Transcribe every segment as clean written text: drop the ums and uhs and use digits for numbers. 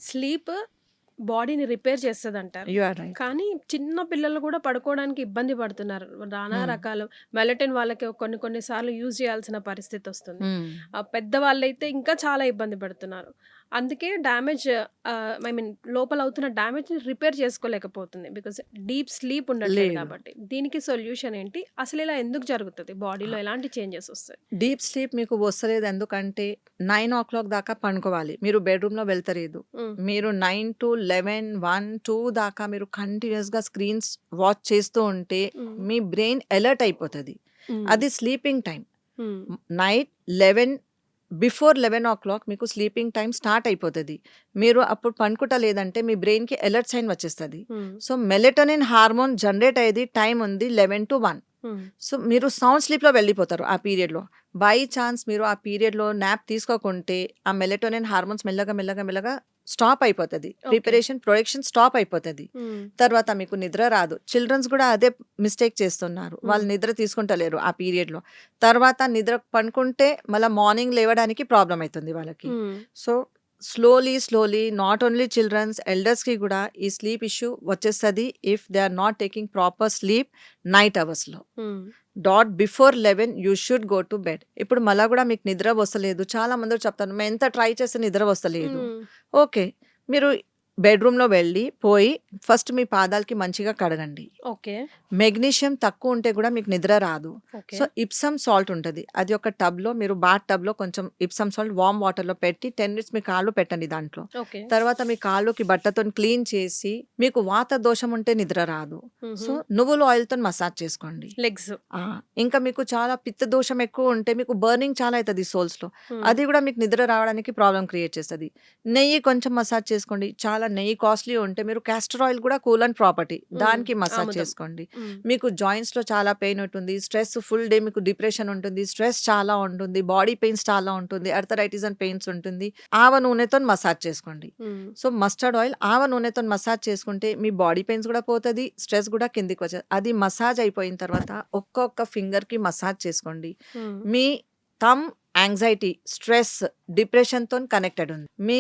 Sleep బాడీని repair చేస్తదంటారు. You are right. కానీ చిన్న పిల్లలు కూడా పడుకోవడానికి ఇబ్బంది పడుతున్నారు. నానా రకాల మెలటోనిన్ వాళ్ళకి కొన్ని కొన్ని సార్లు యూజ్ చేయాల్సిన పరిస్థితొస్తుంది. పెద్దవాళ్ళైతే ఇంకా చాలా ఇబ్బంది పడుతున్నారు. అందుకే డ్యామేజ్ ఐ మీన్ లోపల అవుతున్న డ్యామేజ్‌ని రిపేర్ చేసుకోలేకపోతుంది. బికాజ్ డీప్ స్లీప్ ఉండట్లేదు లేదు. కాబట్టి. దీనికి సొల్యూషన్ ఏంటి? అసలు ఇలా ఎందుకు జరుగుతది? బాడీలో ఎలాంటి చేంజెస్ వస్తాయి? డీప్ స్లీప్ మీకు వస్తలేదు ఎందుకంటే 9 దాకా పండుకోవాలి. మీరు బెడ్రూమ్‌లో వెళ్తలేదు. హ్మ్. మీరు 9 to 11, 1, 2 దాకా మీరు కంటిన్యూస్‌గా స్క్రీన్స్ వాచ్ చేస్తూ ఉంటే హ్మ్. మీ బ్రెయిన్ అలర్ట్ అయిపోతది. హ్మ్. అది స్లీపింగ్ టైం. హ్మ్. నైట్ 11 బిఫోర్ 11 మీకు స్లీపింగ్ టైం స్టార్ట్ అయిపోతది. మీరు అప్పుడు పండుకుంటలేదంటే మీ బ్రెయిన్‌కి అలర్ట్ సైన్ వచ్చేస్తది. హ్మ్. సో, మెలటోనిన్ హార్మోన్ జనరేట్ అయ్యేది టైం ఉంది 11 to 1. హ్మ్. సో, మీరు సౌండ్ స్లీప్‌లో వెళ్ళిపోతారు ఆ పీరియడ్‌లో. బై ఛాన్స్ మీరు ఆ పీరియడ్‌లో న్యాప్ తీసుకోకుంటే ఆ మెలటోనిన్ హార్మోన్స్ మెల్లగా స్టాప్ అయిపోతది. ఓకే. ప్రిపరేషన్, ప్రొడక్షన్ స్టాప్ అయిపోతది. హ్మ్. తర్వాత మీకు నిద్ర రాదు. చిల్డ్రన్స్ కూడా అదే మిస్టేక్ చేస్తున్నారు. వాళ్ళు హ్మ్. నిద్ర తీసుకుంటలేరు ఆ పీరియడ్‌లో. తర్వాత నిద్ర పడుకుంటే మళ్ళా మార్నింగ్ లేవడానికి ప్రాబ్లమ్ అయితుంది వాళ్ళకి. Hmm. So, slowly not only childrens, ఎల్డర్స్‌కి కూడా ఈ స్లీప్ ఇష్యూ వచ్చేస్తది if they are not taking proper sleep night అవర్స్‌లో. హ్మ్. డాట్ before 11 you should go to bed. ఇప్పుడు మళ్ళా కూడా మీకు నిద్ర వస్తలేదు. చాలా మంది చెప్తాను మేము ఎంత ట్రై చేస్తే నిద్ర వస్తలేదు. హ్మ్. ఓకే. మీరు బెడ్రూమ్‌లో పోయి ఫస్ట్ మీ పాదాలకి మంచిగా కడగండి. ఓకే. మెగ్నీషియం తక్కువ ఉంటే కూడా మీకు నిద్ర రాదు. ఓకే. సో, ఇప్సమ్ సాల్ట్ ఉంటది. అది ఒక టబ్‌లో మీరు బాత్ టబ్‌లో కొంచెం ఇప్సమ్ సాల్ట్ వార్మ్ వాటర్‌లో పెట్టి 10 మినిట్స్ మీ కాళ్ళు పెట్టండి దాంట్లో. ఓకే. తర్వాత మీ కాళ్ళుకి బట్టతోని క్లీన్ చేసి మీకు వాత దోషం ఉంటే నిద్ర రాదు. సో, హుహు. నువ్వుల ఆయిల్‌తోని మసాజ్ చేసుకోండి. లెగ్స్. ఇంకా మీకు చాలా పిత్త దోషం ఎక్కువ ఉంటే మీకు బర్నింగ్ చాలా అవుతది సోల్స్‌లో. హ్మ్. అది కూడా మీకు నిద్ర రావడానికి ప్రాబ్లమ్ క్రియేట్ చేస్తది. నెయ్యి కొంచెం మసాజ్ చేసుకోండి. చాలా నెయ్యి కాస్ట్‌లీ ఉంటే మీరు కాస్టర్ ఆయిల్ కూడా కూలెంట్ ప్రాపర్టీ. హ్మ్. దానికి మసాజ్ ఆముదం. చేసుకోండి. హ్మ్. మీకు జాయింట్స్‌లో చాలా పెయిన్ ఉంటుంది. స్ట్రెస్ ఫుల్ డే మీకు డిప్రెషన్ ఉంటుంది. స్ట్రెస్ చాలా ఉంటుంది. బాడీ పెయిన్స్ చాలా ఉంటుంది. అర్థరైటిస్ అండ్ పెయిన్స్ ఉంటుంది. ఆవ నూనెతోని మసాజ్ చేసుకోండి. హ్మ్. సో, మస్టర్డ్ ఆయిల్ ఆవ నూనెతోని మసాజ్ చేసుకుంటే మీ బాడీ పెయిన్స్ కూడా పోతది. స్ట్రెస్ కూడా కిందికి వచ్చేది. అది మసాజ్ అయిపోయిన తర్వాత ఒక్కొక్క ఫింగర్‌కి మసాజ్ చేసుకోండి. హ్మ్. మీ థంబ్ యాంగ్జైటీ, స్ట్రెస్, డిప్రెషన్‌తోని కనెక్టెడ్ ఉంది. మీ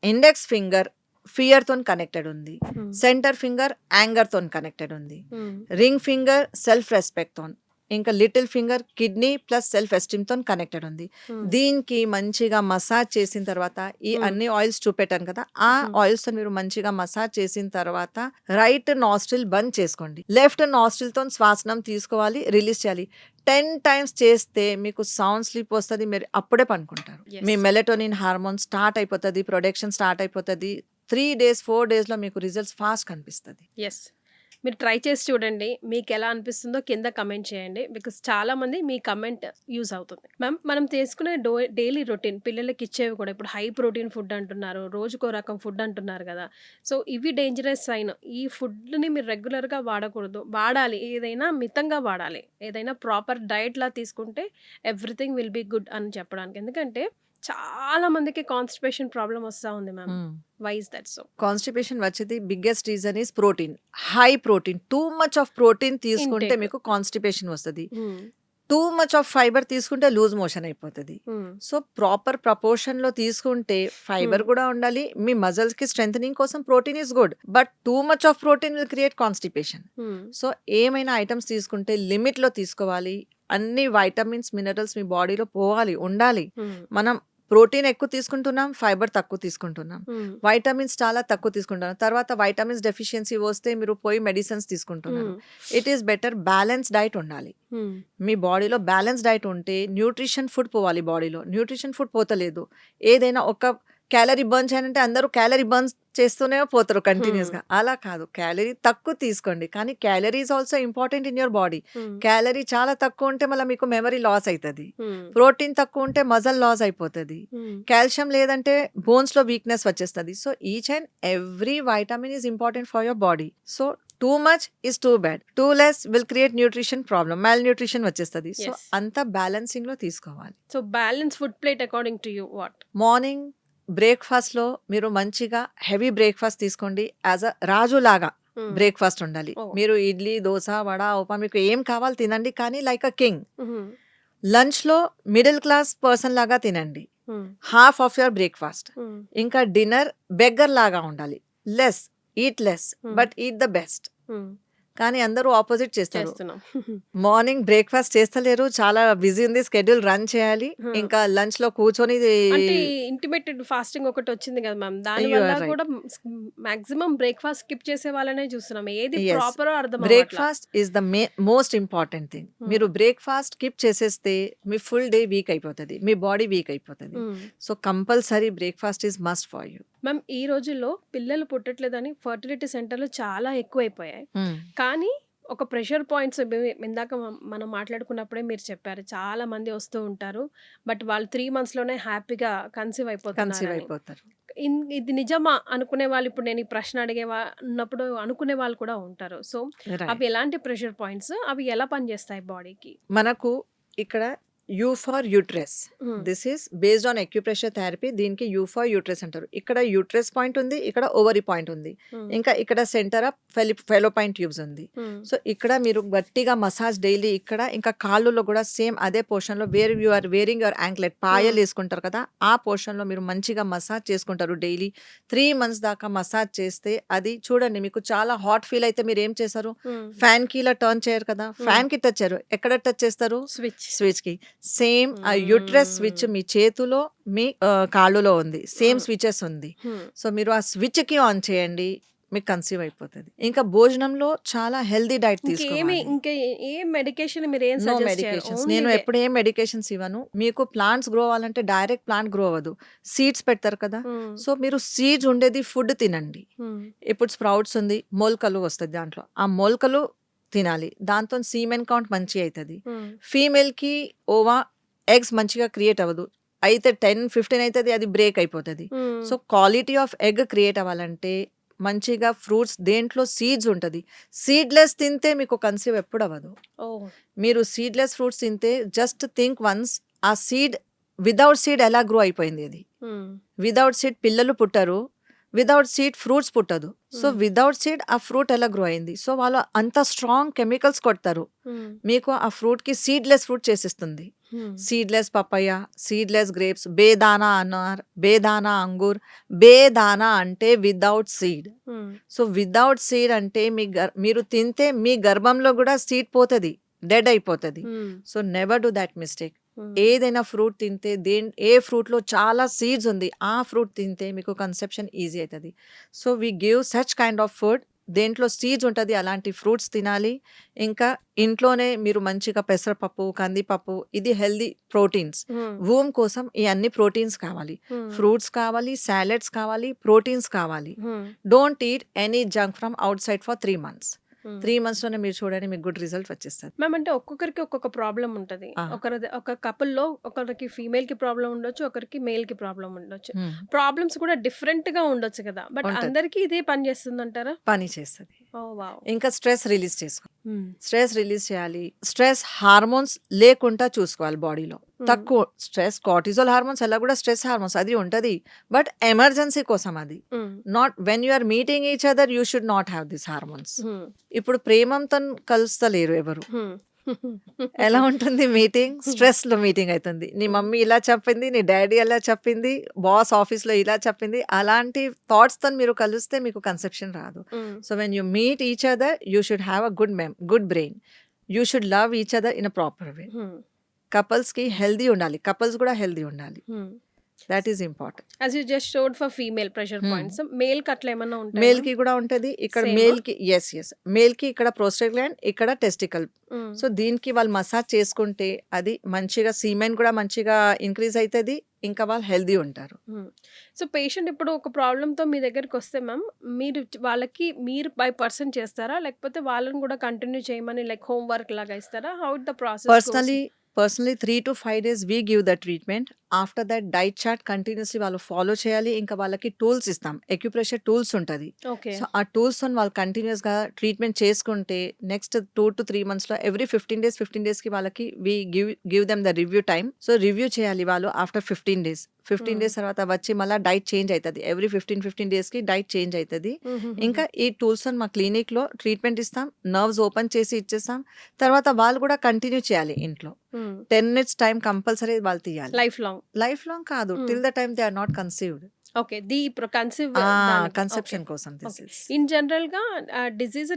ఇండెక్స్ ఫింగర్ ఫియర్‌తోని కనెక్టెడ్ ఉంది. హ్మ్. సెంటర్ ఫింగర్ యాంగర్‌తోని కనెక్టెడ్ ఉంది. హ్మ్. రింగ్ ఫింగర్ సెల్ఫ్ రెస్పెక్ట్‌తోని. ఇంకా little finger kidney plus self ఎస్టీమ్‌తోని కనెక్టెడ్ ఉంది. హ్మ్. దీనికి మంచిగా మసాజ్ చేసిన తర్వాత ఈ హ్మ్. అన్ని ఆయిల్స్ చూపెట్టాను కదా! ఆ హ్మ్. ఆయిల్స్‌తోని మీరు మంచిగా మసాజ్ చేసిన తర్వాత రైట్ నాస్ట్రిల్ బంద్ చేసుకోండి. లెఫ్ట్ నాస్ట్రిల్‌తోని శ్వాసనం తీసుకోవాలి, రిలీజ్ చేయాలి. 10 టైమ్స్ చేస్తే మీకు సౌండ్ స్లీప్ వస్తది. మీరు అప్పుడే పడుకుంటారు. మీ యెస్. మెలటోనిన్ హార్మోన్ స్టార్ట్ అయిపోతది. ప్రొడక్షన్ స్టార్ట్ అయిపోతది. 3 డేస్, 4 డేస్‌లో మీకు రిజల్ట్స్ ఫాస్ట్ కనిపిస్తది. యెస్. మీరు ట్రై చేసి చూడండి. మీకెలా అనిపిస్తుందో కింద కమెంట్ చేయండి. బికాజ్ చాలామంది మీ కమెంట్ యూజ్ అవుతుంది. మ్యామ్ మనం తీసుకునే డైలీ రొటీన్ పిల్లలకిచ్చేవి కూడా ఇప్పుడు హై ప్రోటీన్ ఫుడ్ అంటున్నారు. రోజుకో రకం ఫుడ్ అంటున్నారు గదా! సో, ఇవి డేంజరస్ సైన్. ఈ ఫుడ్‌ని మీరు రెగ్యులర్‌గా వాడకూడదు. వాడాలి. ఏదైనా మితంగా వాడాలి. ఏదైనా ప్రాపర్ డైట్‌లా తీసుకుంటే ఎవ్రీథింగ్ విల్ బీ గుడ్ అని చెప్పడానికి. ఎందుకంటే చాలా మందికి కాన్‌స్టిపేషన్ ప్రాబ్లమ్ వస్తా ఉంది ma'am. Why is that so? Constipation వచ్చేది biggest reason is protein. High protein. Too much of protein తీసుకుంటే ఇంటేక్. మీకు కాన్‌స్టిపేషన్ వస్తది. Hmm. Too much of fibre తీసుకుంటే లూజ్ మోషన్ అయిపోతది. హ్మ్. సో, ప్రాపర్ ప్రపోర్షన్‌లో తీసుకుంటే ఫైబర్ హ్మ్. కూడా ఉండాలి. మీ మజిల్స్‌కి స్ట్రెంథెనింగ్ కోసం protein is good. But two much of protein will create constipation. హ్మ్. సో, ఏమైనా ఐటెమ్స్ తీసుకుంటే లిమిట్‌లో తీసుకోవాలి. అన్ని వైటమిన్స్, మినరల్స్ మీ బాడీలో పోవాలి, ఉండాలి. హ్మ్. మనం ప్రోటీన్ ఎక్కువ తీసుకుంటున్నాం. ఫైబర్ తక్కువ తీసుకుంటున్నాం. హ్మ్. వైటమిన్స్ చాలా తక్కువ తీసుకుంటున్నాం. తర్వాత వైటమిన్స్ డెఫిషియన్సీ వస్తే మీరు పోయి మెడిసిన్స్ తీసుకుంటున్నారు. Hmm. It is better balance diet ఉండాలి. హ్మ్. మీ బాడీలో బ్యాలెన్స్ డైట్ ఉంటే న్యూట్రిషన్ ఫుడ్ పోవాలి బాడీలో. న్యూట్రిషన్ ఫుడ్ పోతలేదు. ఏదైనా ఒక క్యాలరీ బర్న్ చేయాలంటే అందరూ క్యాలరీ బర్న్స్ చేస్తూనే పోతారు హ్మ్. కంటిన్యూస్‌గా. అలా కాదు. క్యాలరీ తక్కువ తీసుకోండి. కానీ calories also important in your body. హ్మ్. క్యాలరీ చాలా తక్కువ ఉంటే మళ్ళా మీకు మెమరీ లాస్ అయితది. హ్మ్. ప్రోటీన్ తక్కువ ఉంటే మజిల్ లాస్ అయిపోతది. హ్మ్. కాల్షియం లేదంటే బోన్స్‌లో వీక్‌నెస్ వచ్చేస్తది. So, each and every vitamin is important for your body. So, too much is too bad. Too less will create nutrition problem. Malnutrition వచ్చేస్తది. So, yes. అంతా బ్యాలెన్సింగ్‌లో తీసుకోవాలి. So, balance food plate according to you what? Morning బ్రేక్‌ఫాస్ట్‌లో మీరు మంచిగా heavy breakfast తీసుకోండి. As a రాజులాగా hmm. Breakfast ఉండాలి. ఓహ్! మీరు ఇడ్లీ, దోస, వడ, ఉప్మా మీకు ఏం కావాలో తినండి. కానీ లైక్ ఎ కింగ్. హుహు. లంచ్‌లో మిడిల్ క్లాస్ పర్సన్ లాగా తినండి. Half of your breakfast. హ్మ్. ఇంకా డిన్నర్ బెగ్గర్ లాగా ఉండాలి. లెస్, ఈట్ లెస్ హ్మ్. But eat the best. హ్మ్. కానీ అందరూ ఆపోజిట్ చేస్తారు. చేస్తున్నాం. మార్నింగ్ బ్రేక్ఫాస్ట్ చేస్తలేరు, చాలా బిజీ ఉంది, షెడ్యూల్ రన్ చేయాలి, హ్మ్. ఇంకా లంచ్ లో కూర్చొని అంటే ఇంటిమేటెడ్ ఫాస్టింగ్ ఒకటి వచ్చింది కదా మ్యామ్. యు దానివల్ల ఆర్ రైట్. కూడా మాక్సిమం బ్రేక్ఫాస్ట్ స్కిప్ చేసే వాళ్ళనే చూస్తున్నాం. ఏది ఎస్, ప్రాపరో అర్థం అవ్వట్లా. Breakfast is the most important thing. Hmm. మీరు బ్రేక్ఫాస్ట్ స్కిప్ చేసేస్తే మీ ఫుల్ డే వీక్ అయిపోతుంది, మీ బాడీ వీక్ అయిపోతుంది. హ్మ్. So compulsory breakfast is must for you. Ma'am ఈ రోజుల్లో పిల్లలు పుట్టట్లేదని ఫర్టిలిటీ సెంటర్లు చాలా ఎక్కువైపోయాయి. కానీ ఒక ప్రెషర్ పాయింట్స్ ఇందాక మనం మాట్లాడుకున్నప్పుడే మీరు చెప్పారు. చాలా మంది వస్తూ ఉంటారు. బట్ వాళ్ళు 3 మంత్స్‌లోనే హ్యాపీగా కన్సీవ్ కన్సీవ్ అయిపోతున్నారని. అయిపోతారు. ఇది నిజమా అనుకునే వాళ్ళు ఇప్పుడు నేను ఈ ప్రశ్న అన్నప్పుడు అనుకునే వాళ్ళు కూడా ఉంటారు. So, right. అవి ఎలాంటి ప్రెషర్ పాయింట్స్? అవి ఎలా పనిచేస్తాయి బాడీకి? మనకు ఇక్కడ U for uterus, hmm. This is based on acupressure therapy. దీనికి యూ ఫర్ యూట్రస్ అంటారు. ఇక్కడ యూట్రస్ పాయింట్ ఉంది, ఇక్కడ ఓవరీ పాయింట్ ఉంది, హ్మ్. ఇంకా ఇక్కడ సెంటర్ ఆఫ్ ఫెలోపైన్ ట్యూబ్స్ ఉంది. హ్మ్. సో ఇక్కడ మీరు గట్టిగా మసాజ్ డైలీ ఇక్కడ, ఇంకా కాళ్ళలో కూడా సేమ్ అదే పోర్షన్లో where you are wearing your anklet, పాయలు వేసుకుంటారు కదా, ఆ పోర్షన్లో మీరు మంచిగా మసాజ్ చేసుకుంటారు డైలీ 3 months దాకా మసాజ్ చేస్తే అది చూడండి, మీకు చాలా హాట్ ఫీల్ అయితే మీరు ఏం చేస్తారు, హ్మ్. ఫ్యాన్ కి ఇలా టర్న్ చేయరు కదా, ఫ్యాన్ కి టచ్ చేయరు, ఎక్కడ టచ్ చేస్తారు, స్విచ్. స్విచ్ కి. సేమ్ ఆ యూట్రస్ స్విచ్ హ్మ్. మీ చేతిలో మీ కాళ్ళులో ఉంది, సేమ్ హ్మ్. స్విచెస్ ఉంది. హ్మ్. సో మీరు ఆ స్విచ్ కి ఆన్ చేయండి, మీకు కన్సీవ్ అయిపోతుంది. ఇంకా భోజనంలో చాలా హెల్దీ డైట్ తీసుకోవాలి. ఏ మెడికేషన్ మీరేం నో సజెస్ట్ చేయరు. మెడికేషన్స్. ఓన్లీ నేను ఇదే. ఎప్పుడు ఏం మెడికేషన్స్ ఇవ్వను. మీకు ప్లాంట్స్ గ్రో అవ్వాలంటే డైరెక్ట్ ప్లాంట్ గ్రో అవ్వదు, సీడ్స్ పెడతారు కదా. హ్మ్. సో మీరు సీడ్స్ ఉండేది ఫుడ్ తినండి. హ్మ్. ఇప్పుడు స్ప్రౌట్స్ ఉంది, మొలకలు వస్తుంది దాంట్లో, ఆ మొలకలు తినాలి. దాంతో సీమెన్ కౌంట్ మంచి అవుతుంది. హ్మ్. ఫీమేల్కి ఓవా ఎగ్స్ మంచిగా క్రియేట్ అవ్వదు, అయితే 10-15 అవుతుంది, అది బ్రేక్ అయిపోతుంది. హ్మ్. So quality of egg create అవ్వాలంటే మంచిగా ఫ్రూట్స్, దేంట్లో సీడ్స్ ఉంటుంది. సీడ్లెస్ తింటే మీకు కన్సీవ్ ఎప్పుడు అవ్వదు. ఓహ్! మీరు సీడ్లెస్ ఫ్రూట్స్ తింటే జస్ట్ థింక్ వన్స్, ఆ సీడ్ వితౌట్ సీడ్ ఎలా గ్రో అయిపోయింది అది. హ్మ్. వితౌట్ సీడ్ పిల్లలు పుట్టరు, వితౌట్ సీడ్ ఫ్రూట్స్ పుట్టదు. సో హ్మ్. వితౌట్ సీడ్ ఆ ఫ్రూట్ ఎలా గ్రో అయింది. సో వాళ్ళు అంత స్ట్రాంగ్ కెమికల్స్ కొడతారు, హ్మ్. మీకు ఆ ఫ్రూట్కి సీడ్లెస్ ఫ్రూట్ చేసిస్తుంది. Hmm. Seedless papaya, seedless grapes, బేదానా అనార్, బేదానా అంగూర్. బేదానా అంటే without seed. Hmm. So without seed అంటే మీరు తింటే మీ గర్భంలో కూడా సీడ్ పోతుంది, డెడ్ అయిపోతుంది. హ్మ్. So never do that mistake. హ్మ్. ఏదైనా ఫ్రూట్ తింటే ఏ ఫ్రూట్లో చాలా సీడ్స్ ఉంది ఆ ఫ్రూట్ తింటే మీకు కన్సెప్షన్ ఈజీ అవుతుంది. So we give such kind of food దేంట్లో సీడ్స్ ఉంటుంది, అలాంటి ఫ్రూట్స్ తినాలి. ఇంకా ఇంట్లోనే మీరు మంచిగా పెసరపప్పు, కందిపప్పు, ఇది హెల్దీ ప్రోటీన్స్. హ్మ్. వూమ్ కోసం ఈ అన్ని ప్రోటీన్స్ కావాలి, హ్మ్. ఫ్రూట్స్ కావాలి, సాలెడ్స్ కావాలి, ప్రోటీన్స్ కావాలి. హ్మ్. Don't eat any junk from out side for 3 months. హ్మ్. 3 monthsలోనే మీరు చూడండి, మీకు గుడ్ రిజల్ట్ వచ్చేస్తుంది. మ్యామ్ అంటే ఒక్కొక్కరికి ఒక్కొక్క ప్రాబ్లమ్ ఉంటది. ఆ. ఒక కపుల్‌లో ఒకరికి ఫీమేల్‌కి ప్రాబ్లమ్ ఉండొచ్చు. ఒకరికి మేల్‌కి ప్రాబ్లమ్ ఉండొచ్చు. హ్మ్. ప్రాబ్లమ్స్ కూడా డిఫరెంట్‌గా ఉండొచ్చు కదా! బట్ ఉంటది. అందరికీ ఇదే పని చేస్తుందంటారా? పని చేస్తుంది. ఓహ్! వావ్! ఇంకా స్ట్రెస్ రిలీజ్ చేసుకో, హ్మ్. స్ట్రెస్ రిలీజ్ చేయాలి. స్ట్రెస్ హార్మోన్స్ లేకుండా చూసుకోవాలి బాడీలో. హ్మ్. తక్కువ స్ట్రెస్, కార్టిజోల్ హార్మోన్స్ అలా కూడా స్ట్రెస్ హార్మోన్స్ అది ఉంటుంది, బట్ ఎమర్జెన్సీ కోసం అది. Hmm. Not when you are meeting each other you should not have this hormones. Hmm. ఇప్పుడు ప్రేమంతో కలుస్తలేరు ఎవరు. హ్మ్. ఎలా ఉంటుంది మీటింగ్, స్ట్రెస్లో మీటింగ్ అవుతుంది. నీ మమ్మీ ఇలా చెప్పింది, నీ డాడీ అలా చెప్పింది, బాస్ ఆఫీస్లో ఇలా చెప్పింది, అలాంటి థాట్స్తో మీరు కలిస్తే మీకు కన్సెప్షన్ రాదు. Hmm. So when you meet each other you should have a good brain. You should love each other in a proper way. Hmm. కపుల్స్కి హెల్దీ ఉండాలి, కపుల్స్ కూడా హెల్దీ ఉండాలి. Hmm. That is important. As you just showed for female pressure points. మేల్‌కి అట్లా ఏమన్నా ఉంటాయా? మేల్కి కూడా ఉంటుంది. ఇక్కడ సేమా? మేల్కి ఎస్ మేల్కి ఇక్కడ ప్రోస్టేట్ గ్లాండ్, ఇక్కడ టెస్టికల్. హ్మ్. సో దీనికి వాళ్ళు మసాజ్ చేసుకుంటే అది మంచిగా సీమెన్ కూడా మంచిగా ఇంక్రీజ్ అవుతుంది, ఇంకా వాళ్ళు హెల్దీ ఉంటారు. హ్మ్. సో, పేషెంట్ ఇప్పుడు ఒక ప్రాబ్లమ్‌తో మీ దగ్గరికొస్తే మ్యామ్, మీరు బై పర్సన్ చేస్తారా? లేకపోతే వాళ్ళని కూడా కంటిన్యూ చేయమని లైక్ హోమ్ వర్క్ లాగా ఇస్తారా? How the process goes? Personally 3 to 5 days we give the treatment. After that diet chart continuously వాళ్ళు ఫాలో చేయాలి. ఇంకా వాళ్ళకి టూల్స్ ఇస్తాం, ఎక్యుప్రెషర్ టూల్స్ ఉంటుంది. ఓకే. సో ఆ టూల్స్తో వాళ్ళు కంటిన్యూస్గా ట్రీట్మెంట్ చేసుకుంటే నెక్స్ట్ 2 to 3 monthsలో ఎవ్రీ 15 daysకి వాళ్ళకి we give them the review time. So review చేయాలి వాళ్ళు ఆఫ్టర్ 15 days. 15 days తర్వాత వచ్చి మళ్ళీ డైట్ చేంజ్ అవుతుంది, ఎవ్రీ 15 daysకి డైట్ చేంజ్ అవుతుంది. ఇంకా ఈ టూల్స్ మా క్లినిక్లో ట్రీట్మెంట్ ఇస్తాం, నర్వ్స్ ఓపెన్ చేసి ఇచ్చేస్తాం. తర్వాత వాళ్ళు కూడా కంటిన్యూ చేయాలి ఇంట్లో. 10 minutes టైం కంపల్సరీ వాళ్ళు తీయాలి లైఫ్ లాంగ్. లైఫ్ లాంగ్ కాదు. Till the time they are not conceived. Okay. Conceive conception కోసం దిస్ ఓకే. ఇస్. ఇన్ జనరల్‌గా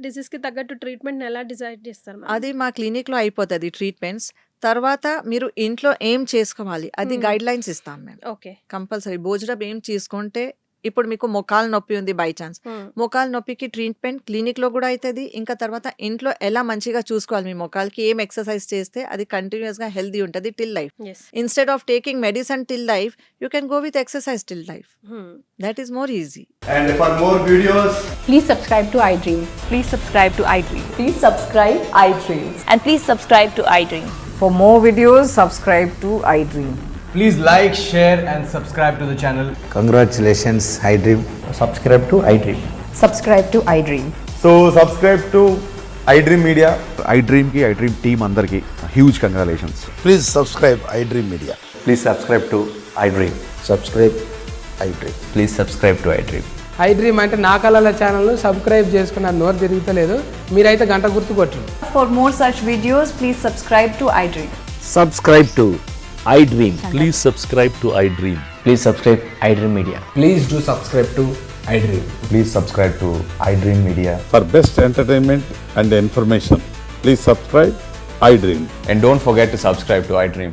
డిసీజ్‌కి తగ్గట్టు ట్రీట్మెంట్‌ని ఎలా డిసైడ్ చేస్తారు మ్యామ్? అది మా క్లినిక్‌లో అయిపోతది ట్రీట్మెంట్స్. తర్వాత మీరు ఇంట్లో ఏం చేసుకోవాలి అది గైడ్‌లైన్స్ ఇస్తాం మేము. ఓకే. కంపల్సరీ భోజనం ఏం తీసుకుంటే ఇప్పుడు మీకు మోకాలు నొప్పి ఉంది బై ఛాన్స్. మోకాలు నొప్పికి ట్రీట్మెంట్ క్లినిక్‌లో గూడా అయితది. ఇంకా తర్వాత ఇంట్లో ఎలా మంచిగా చూసుకోవాలి మీ మోకాలికి ఏం ఎక్సర్సైజ్ చేస్తే అది కంటిన్యూయస్‌గా హెల్తీ ఉంటది till life. Yes. Instead of taking medicine till life, you can go with exercise till life. That is more easy. And for more videos, Please subscribe to iDream. Please subscribe to iDream. Please subscribe iDream. And please subscribe to iDream. For more videos, subscribe to iDream. please like, share and subscribe to the channel. Congratulations, iDream. Subscribe to iDream. Subscribe to iDream. So subscribe to iDream Media. iDream ki iDream team అందరికి huge congratulations. Please subscribe iDream Media. Please subscribe to iDream. Subscribe iDream. Please subscribe to iDream. iDream అంటే నా కళల channel subscribe చేసుకున్న నోరు తిరుగుతలేదు. మీరైతే గంట గుర్తు కొట్టండి. For more such videos, please subscribe to iDream. Subscribe to iDream. Please subscribe to iDream. Please subscribe iDream Media. Please do subscribe to iDream. Please subscribe to iDream Media. For best entertainment and information, please subscribe iDream. And don't forget to subscribe to iDream.